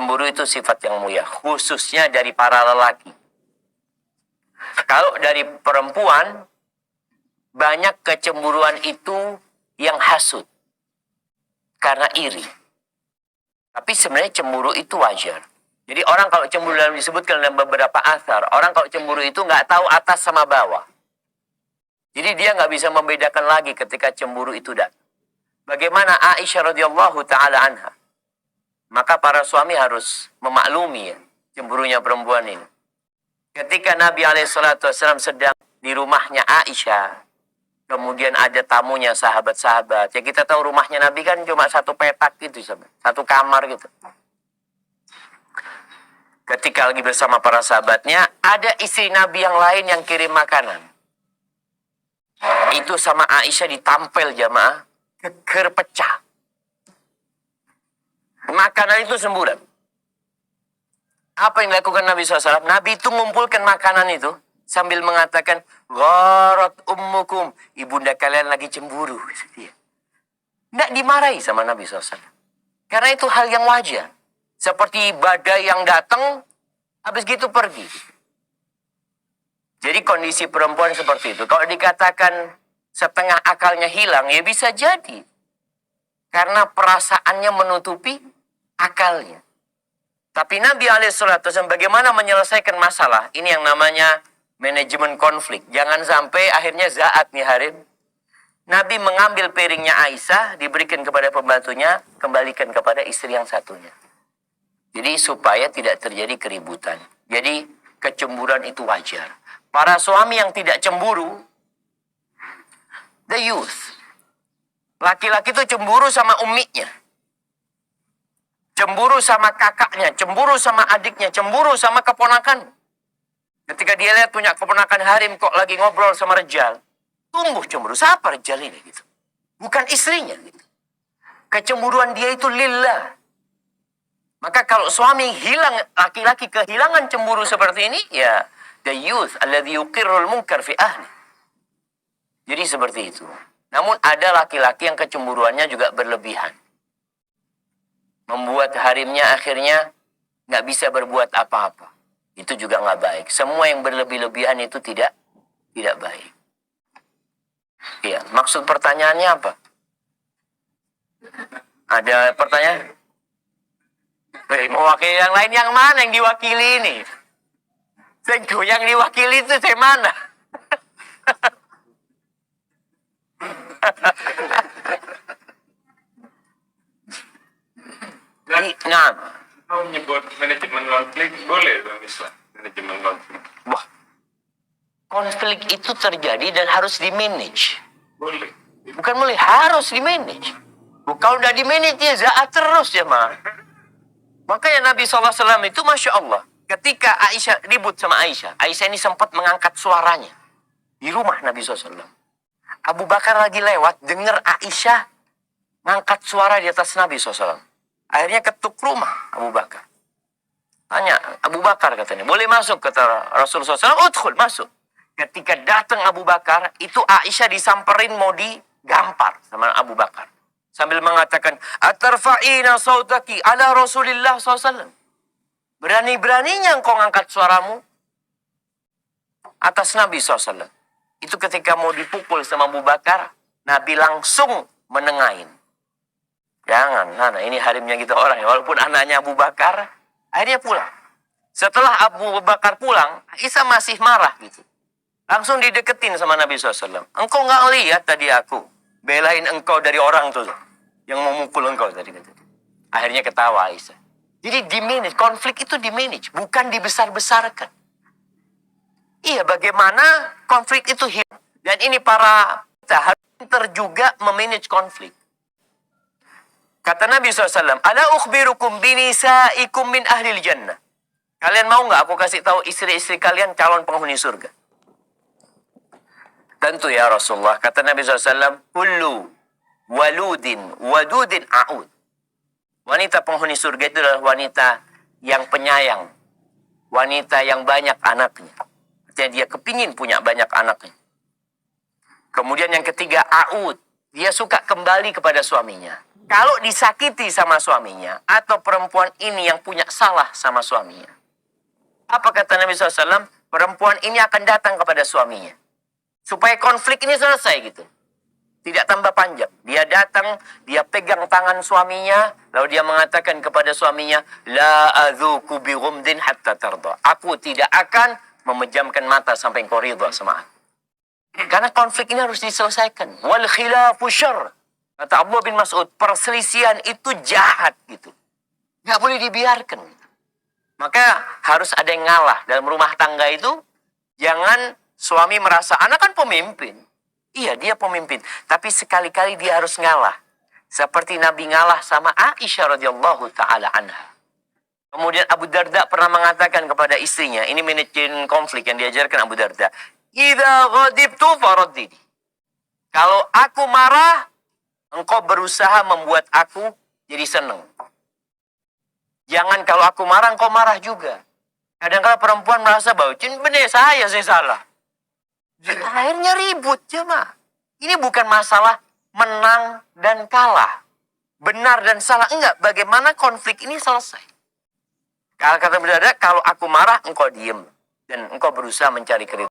Cemburu itu sifat yang mulia, khususnya dari para lelaki. Kalau dari perempuan, banyak kecemburuan itu yang hasut. Karena iri. Tapi sebenarnya cemburu itu wajar. Jadi orang kalau cemburu, dalam disebutkan dalam beberapa asar, orang kalau cemburu itu nggak tahu atas sama bawah. Jadi dia nggak bisa membedakan lagi ketika cemburu itu datang. Bagaimana Aisyah radhiyallahu taala anha. Maka para suami harus memaklumi ya, cemburunya perempuan ini. Ketika Nabi SAW sedang di rumahnya Aisyah, kemudian ada tamunya sahabat-sahabat. Ya kita tahu rumahnya Nabi kan cuma satu petak gitu, satu kamar gitu. Ketika lagi bersama para sahabatnya, ada istri Nabi yang lain yang kirim makanan. Itu sama Aisyah ditampel jamaah, keker pecah. Makanan itu semburat. Apa yang dilakukan Nabi SAW? Nabi itu mengumpulkan makanan itu sambil mengatakan, gharat ummukum, ibunda kalian lagi cemburu. Tidak dimarahi sama Nabi SAW. Karena itu hal yang wajar. Seperti badai yang datang, habis gitu pergi. Jadi kondisi perempuan seperti itu. Kalau dikatakan setengah akalnya hilang, ya bisa jadi. Karena perasaannya menutupi akalnya. Tapi Nabi SAW bagaimana menyelesaikan masalah? Ini yang namanya manajemen konflik. Jangan sampai akhirnya zaat nih Harim. Nabi mengambil piringnya Aisyah, diberikan kepada pembantunya, kembalikan kepada istri yang satunya. Jadi supaya tidak terjadi keributan. Jadi kecemburuan itu wajar. Para suami yang tidak cemburu, the youth. Laki-laki itu cemburu sama umminya. Cemburu sama kakaknya, cemburu sama adiknya, cemburu sama keponakan. Ketika dia lihat punya keponakan Harim kok lagi ngobrol sama Rejal, tumbuh cemburu. Siapa Rejal ini? Gitu. Bukan istrinya. Gitu. Kecemburuan dia itu lillah. Maka kalau suami hilang, laki-laki kehilangan cemburu seperti ini, ya the youth alladhi yuqirrul munkar fi ahli. Jadi seperti itu. Namun ada laki-laki yang kecemburuannya juga berlebihan. Membuat harimnya akhirnya nggak bisa berbuat apa-apa. Itu juga nggak baik. Semua yang berlebih-lebihan itu tidak baik. Iya, maksud pertanyaannya apa? Ada pertanyaan? Mewakili yang lain yang mana yang diwakili ini? Yang diwakili itu saya mana? Nah, mau menyebut manajemen konflik boleh dalam Islam, manajemen konflik. Wah, konflik itu terjadi dan harus di-manage. Boleh. Bukan boleh, harus di-manage. Kalau udah di-manage ya zaat terus ya mah. Makanya Nabi SAW itu Masya Allah. Ketika Aisyah ribut sama Aisyah. Aisyah ini sempat mengangkat suaranya. Di rumah Nabi SAW. Abu Bakar lagi lewat. Dengar Aisyah mengangkat suara di atas Nabi SAW. Akhirnya ketuk rumah Abu Bakar. Tanya Abu Bakar katanya. Boleh masuk kata Rasulullah SAW. Udkhul masuk. Ketika datang Abu Bakar. Itu Aisyah disamperin mau digampar sama Abu Bakar. Sambil mengatakan, atarfa'ina sautaki ala Rasulillah SAW. Berani-beraninya engkau ngangkat suaramu atas Nabi SAW. Itu ketika mau dipukul sama Abu Bakar, Nabi langsung menengahin. Jangan, nah ini harimnya gitu orang ya. Walaupun anaknya Abu Bakar, akhirnya pulang. Setelah Abu Bakar pulang, Isa masih marah gitu. Langsung dideketin sama Nabi SAW. Engkau nggak lihat tadi aku belain engkau dari orang tuh yang mau mukul engkau tadi. Akhirnya ketawa Aisyah. Jadi di-manage, konflik itu di-manage, bukan dibesar-besarkan. Iya, bagaimana konflik itu hilang. Dan ini para harus pintar juga memanage konflik. Kata Nabi SAW, ala ukhbirukum binisaikum min ahlil jannah. Kalian mau nggak aku kasih tahu istri-istri kalian calon penghuni surga? Tentu ya Rasulullah. Kata Nabi SAW, kullu waludin wadudin a'ud. Wanita penghuni surga itu adalah wanita yang penyayang. Wanita yang banyak anaknya. Artinya dia kepingin punya banyak anaknya. Kemudian yang ketiga, a'ud. Dia suka kembali kepada suaminya. Kalau disakiti sama suaminya, atau perempuan ini yang punya salah sama suaminya, apa kata Nabi SAW? Perempuan ini akan datang kepada suaminya. Supaya konflik ini selesai gitu. Tidak tambah panjang. Dia datang, dia pegang tangan suaminya, lalu dia mengatakan kepada suaminya, La adzuku bi ghumdin hatta tarda. Aku tidak akan memejamkan mata sampai engkau ridha sama aku. Karena konflik ini harus diselesaikan. Wal khilafu syarr. Kata Abdullah bin Mas'ud, perselisihan itu jahat gitu. Nggak boleh dibiarkan. Maka harus ada yang ngalah. Dalam rumah tangga itu, jangan suami merasa, anak kan pemimpin. Iya, dia pemimpin. Tapi sekali-kali dia harus ngalah. Seperti Nabi ngalah sama Aisyah radhiyallahu ta'ala anha. Kemudian Abu Darda pernah mengatakan kepada istrinya, ini manajemen konflik yang diajarkan Abu Darda. Idza ghadibtu faraddini. Kalau aku marah, engkau berusaha membuat aku jadi senang. Jangan kalau aku marah, engkau marah juga. Kadang-kadang perempuan merasa bahwa, benar saya salah. Akhirnya ribut, jemaah. Ini bukan masalah menang dan kalah. Benar dan salah. Enggak, bagaimana konflik ini selesai. Kalau kata berada, kalau aku marah, engkau diem. Dan engkau berusaha mencari keridhaan.